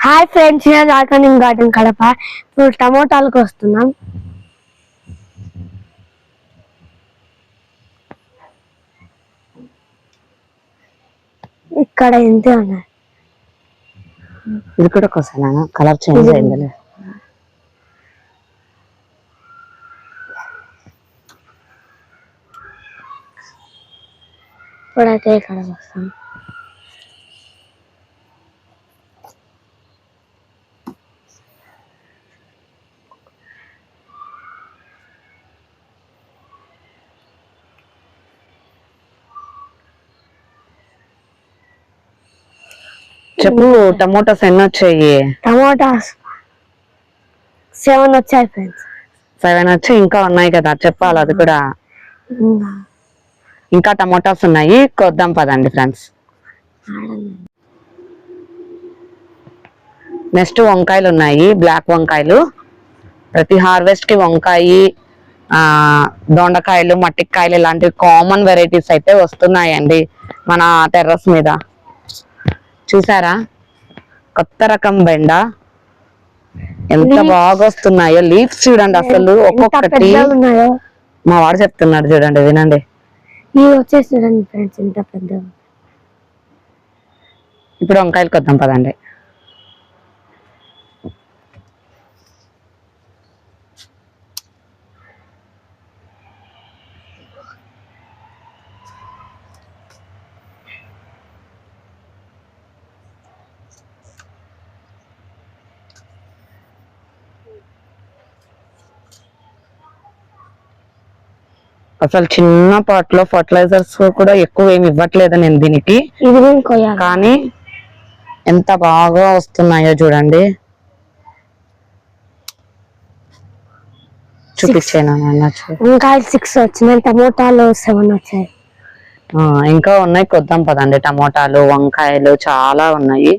Hi friends, నేను organic garden Kadapa. ఇప్పుడు టమోటాలకు వస్తున్నాం. ఇక్కడ ఇంతే ఉన్నాయి. ఇది కూడా ఒకసారి కలర్ చేంజ్ అయింది. ఇప్పుడైతే ఇక్కడ వస్తాం. చెప్పు, టమోటాస్ ఎన్ని వచ్చాయి? టమోటాస్ 7 వచ్చాయి ఫ్రెండ్స్. 7 వచ్చి ఇంకా ఉన్నాయి కదా, చెప్పాలి అది కూడా. ఇంకా టమోటాస్ ఉన్నాయి, కొద్దాం పదండి ఫ్రెండ్స్. నెక్స్ట్ వంకాయలు ఉన్నాయి, బ్లాక్ వంకాయలు. ప్రతి హార్వెస్ట్ కి వంకాయ, దొండకాయలు, మట్టికాయలు ఇలాంటివి కామన్ వెరైటీస్ అయితే వస్తున్నాయండి మన టెర్రస్ మీద. చూసారా కొత్త రకం బెండ ఎంత బాగా వస్తున్నాయో. లీవ్స్ చూడండి అసలు ఒక్కొక్కటి. మా వాడు చెప్తున్నాడు చూడండి, వినండి. వచ్చేసారండి ఫ్రెండ్స్, ఇంత పెద్ద. ఇప్పుడు వంకాయలు కొద్దాం పదండి. అసలు చిన్న పాట్ లో ఫర్టిలైజర్స్ కూడా ఎక్కువ ఏమి ఇవ్వట్లేదు నేను దీనికి, కానీ ఎంత బాగా వస్తున్నాయో చూడండి. చూపించాను ఇంకా 6 వచ్చినాయి, టమోటాలు 7 వచ్చాయి. ఇంకా ఉన్నాయి, కొద్దాం పదండి. టమోటాలు, వంకాయలు చాలా ఉన్నాయి.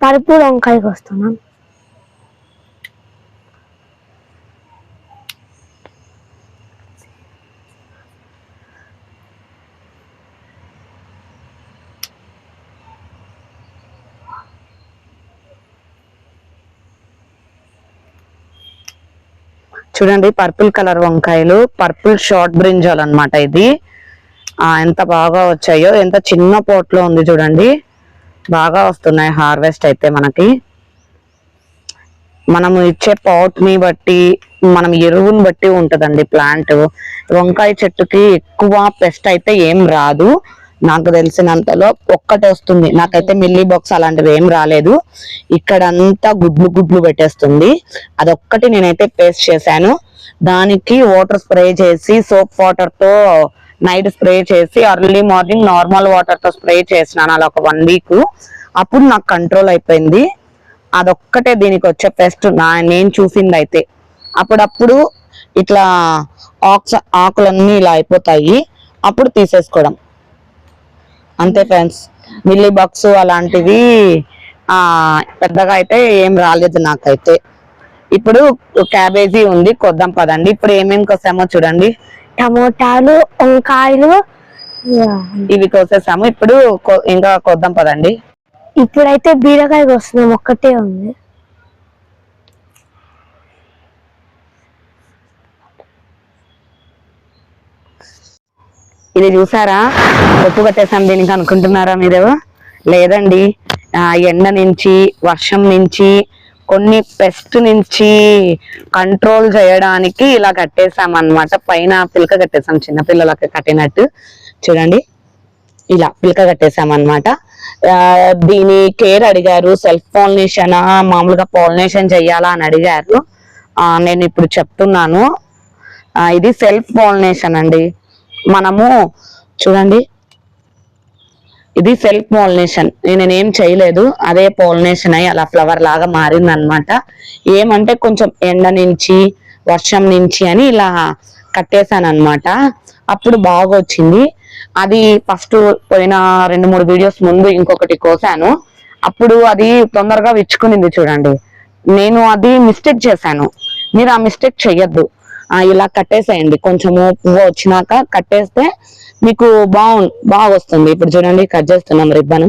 పర్పుల్ వంకాయకి వస్తున్నాం. చూడండి పర్పుల్ కలర్ వంకాయలు, పర్పుల్ షార్ట్ బ్రింజాల్ అన్నమాట ఇది. ఎంత బాగా వచ్చాయో, ఎంత చిన్న పోట్లో ఉంది చూడండి. బాగా వస్తున్నాయి హార్వెస్ట్ అయితే మనకి. మనం ఇచ్చే పాట్ ని బట్టి, మనం ఎరువుని బట్టి ఉంటదండి ప్లాంట్. వంకాయ చెట్టుకి ఎక్కువ పెస్ట్ అయితే ఏం రాదు, నాకు తెలిసినంతలో ఒక్కటే వస్తుంది. నాకైతే మిల్లీ బాక్స్ అలాంటివి ఏం రాలేదు. ఇక్కడంతా గుడ్లు పెట్టేస్తుంది. అదొక్కటి నేనైతే పేస్ట్ చేశాను. దానికి వాటర్ స్ప్రే చేసి, సోప్ వాటర్ తో నైట్ స్ప్రే చేసి, అర్లీ మార్నింగ్ నార్మల్ వాటర్ తో స్ప్రే చేసినాను అలా ఒక 1 వీక్. అప్పుడు నాకు కంట్రోల్ అయిపోయింది. అదొక్కటే దీనికి వచ్చే పెస్ట్ నేను చూసింది అయితే. అప్పుడప్పుడు ఇట్లా ఆకులన్నీ ఇలా అయిపోతాయి, అప్పుడు తీసేసుకోవడం అంతే ఫ్రెండ్స్. మిల్లీ బాక్స్ అలాంటివి పెద్దగా అయితే ఏం రాలేదు నాకైతే. ఇప్పుడు క్యాబేజీ ఉంది, కొద్దాం పదండి. ఇప్పుడు ఏమేమి కోసామో చూడండి. టమోటాలు, వంకాయలు ఇవి కోసేసాము. ఇప్పుడు ఇంకా కొద్దాం పదండి. ఇప్పుడైతే బీరకాయ కోస్తున్నాం, ఒక్కటే ఉంది. ఇది చూసారా, ఉప్పు కట్టేసాం దీనికి అనుకుంటున్నారా మీరు? లేదండి, ఎండ నుంచి, వర్షం నుంచి, కొన్ని పెస్ట్ నుంచి కంట్రోల్ చేయడానికి ఇలా కట్టేసాం అన్నమాట. పైన పిలక కట్టేసాం, చిన్నపిల్లలకి కట్టినట్టు. చూడండి, ఇలా పిలక కట్టేసాం అన్నమాట. దీని కేర్ అడిగారు, సెల్ఫ్ పాలినేషన్ మామూలుగా పాలినేషన్ చెయ్యాలా అని అడిగారు. నేను ఇప్పుడు చెప్తున్నాను. ఇది సెల్ఫ్ పాలినేషన్ అండి. మనము చూడండి, ఇది సెల్ఫ్ పాలినేషన్. నేనేం చేయలేదు, అదే పాలినేషన్ అయ్యి అలా ఫ్లవర్ లాగా మారింది అనమాట. ఏమంటే కొంచెం ఎండ నుంచి, వర్షం నుంచి అని ఇలా కట్టేశాను అనమాట. అప్పుడు బాగా వచ్చింది. అది ఫస్ట్ పోయిన 2-3 వీడియోస్ ముందు ఇంకొకటి కోసాను, అప్పుడు అది తొందరగా విచ్చుకునింది చూడండి. నేను అది మిస్టేక్ చేశాను, మీరు ఆ మిస్టేక్ చెయ్యొద్దు. ఇలా కట్టేసేయండి, కొంచెము పువ్వు వచ్చినాక కట్టేస్తే మీకు బాగా వస్తుంది. ఇప్పుడు చూడండి, కట్ చేస్తున్నాం రిబ్బన్.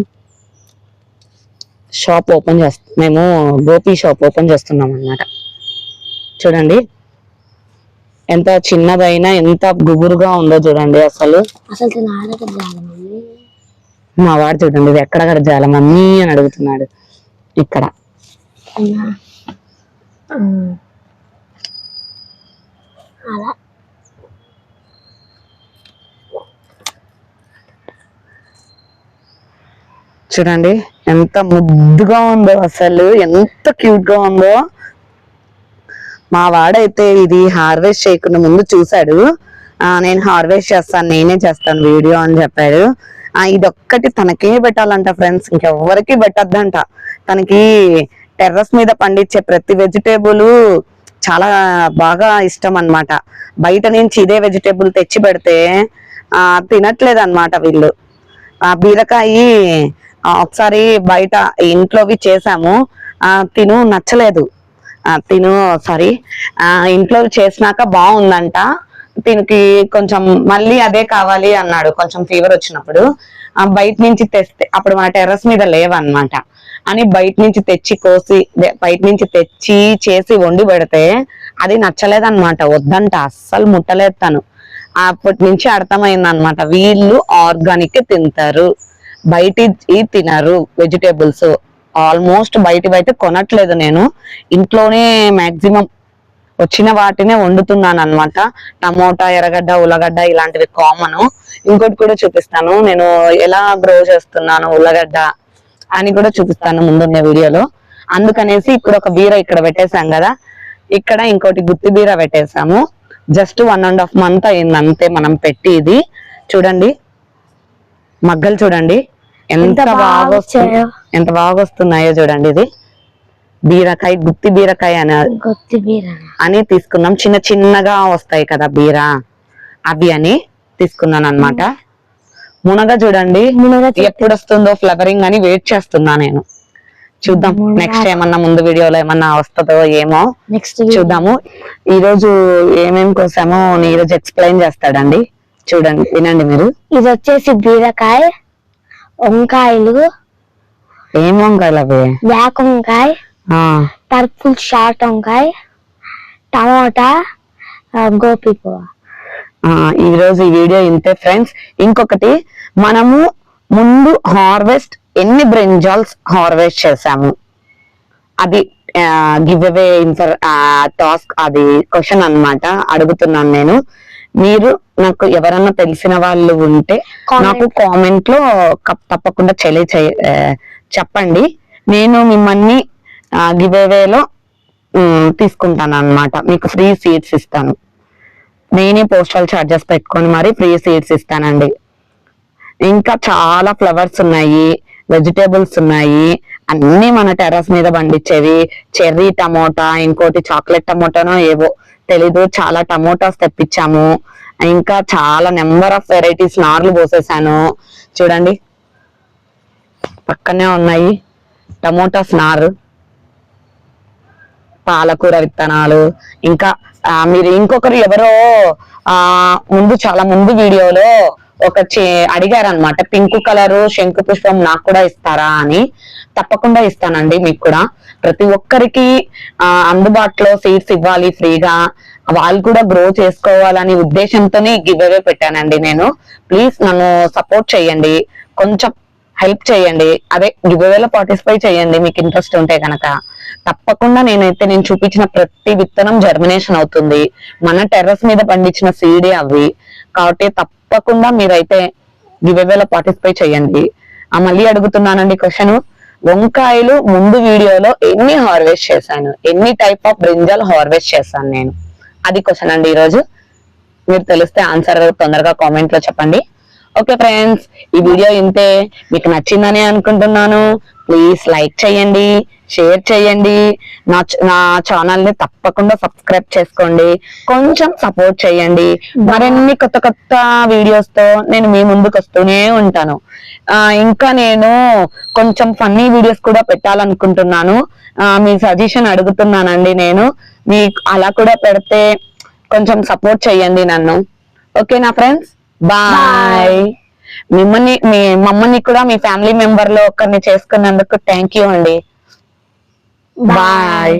షాప్ ఓపెన్ చేస్తాం, మేము గోపి షాప్ ఓపెన్ చేస్తున్నాం అన్నమాట. చూడండి ఎంత చిన్నదైనా ఎంత గుబురుగా ఉందో చూడండి. అసలు మా వాడు చూడండి ఇది ఎక్కడ జాల మమ్మీ అని అడుగుతున్నాడు. ఇక్కడ చూడండి ఎంత ముద్దుగా ఉందో, అసలు ఎంత క్యూట్ గా ఉందో. మా వాడైతే ఇది హార్వెస్ట్ చేయకుండా ముందు చూసాడు. నేను హార్వెస్ట్ చేస్తాను, నేనే చేస్తాను వీడియో అని చెప్పాడు. ఇదొక్కటి తనకే పెట్టాలంట ఫ్రెండ్స్, ఇంకెవ్వరికి పెట్టద్దంట. తనకి టెర్రస్ మీద పండించే ప్రతి వెజిటేబుల్ చాలా బాగా ఇష్టం అన్నమాట. బయట నుంచి ఇదే వెజిటేబుల్ తెచ్చి పెడితే తినట్లేదు అన్నమాట వీళ్ళు. బీరకాయ ఒకసారి బయట ఇంట్లోవి చేసాము, తిను నచ్చలేదు. ఇంట్లో చేసినాక బాగుందంట. దీనికి కొంచెం మళ్ళీ అదే కావాలి అన్నాడు కొంచెం ఫీవర్ వచ్చినప్పుడు. బయట నుంచి తెస్తే అప్పుడు మన టెర్రస్ మీద లేవన్నమాట అని బయట నుంచి తెచ్చి కోసి బయట నుంచి తెచ్చి చేసి వండి పెడితే అది నచ్చలేదన్నమాట, వద్దంట, అస్సలు ముట్టలేదు తను. అప్పటి నుంచి అర్థమైంది అనమాట, వీళ్ళు ఆర్గానిక్ తింటారు, బయట తినరు. వెజిటేబుల్స్ ఆల్మోస్ట్ బయట కొనట్లేదు నేను, ఇంట్లోనే మాక్సిమం వచ్చిన వాటినే వండుతున్నాను అన్నమాట. టమోటా, ఎర్రగడ్డ, ఉల్లగడ్డ ఇలాంటివి కామన్. ఇంకోటి కూడా చూపిస్తాను నేను ఎలా గ్రో చేస్తున్నాను ఉల్లగడ్డ అని కూడా చూపిస్తాను ముందున్న వీడియోలో. అందుకనేసి ఇప్పుడు ఒక బీర ఇక్కడ పెట్టేశాం కదా, ఇక్కడ ఇంకోటి గుత్తి బీర పెట్టేశాము. జస్ట్ 1.5 month అయింది అంతే మనం పెట్టి. ఇది చూడండి మగ్గలు చూడండి ఎంత బాగా వస్తున్నాయో చూడండి. ఇది బీరకాయ, గుత్తి బీరకాయ అని తీసుకున్నాం. చిన్న చిన్నగా వస్తాయి కదా బీర, అవి అని తీసుకున్నాను అన్నమాట. మునగ చూడండి ఎప్పుడు వస్తుందో ఫ్లవరింగ్ అని వెయిట్ చేస్తున్నా నేను. చూద్దాం నెక్స్ట్ ఏమన్నా ముందు వీడియోలో ఏమన్నా వస్తుందో ఏమో చూద్దాము. ఈ రోజు ఏమేమి కోసామో నీరజ్ ఎక్స్ప్లెయిన్ చేస్తాడండి, చూడండి వినండి మీరు. ఇది వచ్చేసి బీరకాయ, వంకాయలు. ఏం వంకాయలు అవి? బ్లాక్ వంకాయ, పర్పుల్ షార్ట్ వంకాయ, టమాటా, గోపి పువ్వు. ఈ రోజు ఈ వీడియో ఇంతే ఫ్రెండ్స్. ఇంకొకటి, మనము ముందు హార్వెస్ట్ ఎన్ని బ్రింజాల్స్ హార్వెస్ట్ చేసాము అది గివ్ అవే టాస్క్, అది క్వశ్చన్ అన్నమాట, అడుగుతున్నాను నేను. మీరు నాకు ఎవరన్నా తెలిసిన వాళ్ళు ఉంటే నాకు కామెంట్ లో తప్పకుండా చెప్పండి. నేను మిమ్మల్ని గివ్ అవేలో తీసుకుంటాను అన్నమాట. మీకు ఫ్రీ సీడ్స్ ఇస్తాను, నేనే పోస్టల్ చార్జెస్ పెట్టుకొని మరి ఫ్రీ సీడ్స్ ఇస్తానండి. ఇంకా చాలా ఫ్లవర్స్ ఉన్నాయి, వెజిటేబుల్స్ ఉన్నాయి, అన్ని మన టెర్రస్ మీద పండించేవి. చెర్రీ టమోటా, ఇంకోటి చాక్లెట్ టమోటానో ఏవో తెలీదు, చాలా టమోటాస్ తెప్పించాము. ఇంకా చాలా నెంబర్ ఆఫ్ వెరైటీస్ నార్లు పోసేసాను చూడండి, పక్కనే ఉన్నాయి టమోటాస్ నారు, పాలకూర విత్తనాలు. ఇంకా మీరు ఇంకొకరు ఎవరో చాలా ముందు వీడియోలో అడిగారు అనమాట, పింక్ కలర్ శంకు పుష్పం నాకు కూడా ఇస్తారా అని. తప్పకుండా ఇస్తానండి మీకు కూడా. ప్రతి ఒక్కరికి అందుబాటులో సీడ్స్ ఇవ్వాలి ఫ్రీగా, వాళ్ళు కూడా గ్రో చేసుకోవాలని ఉద్దేశంతోనే గివ్ అవే పెట్టానండి నేను. ప్లీజ్ నన్ను సపోర్ట్ చేయండి, కొంచెం హెల్ప్ చేయండి, అదే గివ్ అవేలో పార్టిసిపేట్ చేయండి మీకు ఇంట్రెస్ట్ ఉంటే కనుక. తప్పకుండా నేను చూపించిన ప్రతి విత్తనం జర్మినేషన్ అవుతుంది, మన టెర్రస్ మీద పండించిన సీడే అవి. కాబట్టి తప్పకుండా మీరైతే గివ్ అవేలో పార్టిసిపేట్ చేయండి. మళ్ళీ అడుగుతున్నానండి క్వశ్చన్, వంకాయలు ముందు వీడియోలో ఎన్ని హార్వెస్ట్ చేశాను, ఎన్ని టైప్ ఆఫ్ బ్రింజాల్ హార్వెస్ట్ చేశాను నేను, అది క్వశ్చన్ అండి. ఈరోజు మీరు తెలిస్తే ఆన్సర్ తొందరగా కామెంట్ లో చెప్పండి. ఓకే ఫ్రెండ్స్, ఈ వీడియో ఇంతే. మీకు నచ్చిందని అనుకుంటున్నాను. ప్లీజ్ లైక్ చేయండి, షేర్ చేయండి, నా ఛానల్ ని తప్పకుండా సబ్స్క్రైబ్ చేసుకోండి, కొంచెం సపోర్ట్ చేయండి. మరిన్ని కొత్త కొత్త వీడియోస్ తో నేను మీ ముందుకు వస్తూనే ఉంటాను. ఇంకా నేను కొంచెం ఫన్నీ వీడియోస్ కూడా పెట్టాలనుకుంటున్నాను. మీ సజెషన్ అడుగుతున్నానండి నేను. మీకు అలా కూడా పెడితే కొంచెం సపోర్ట్ చేయండి నన్ను. ఓకేనా ఫ్రెండ్స్, బాయ్. మమ్మల్ని కూడా మీ ఫ్యామిలీ మెంబర్ లో ఒకరిని చేసుకున్నందుకు థ్యాంక్ యూ అండి. బాయ్.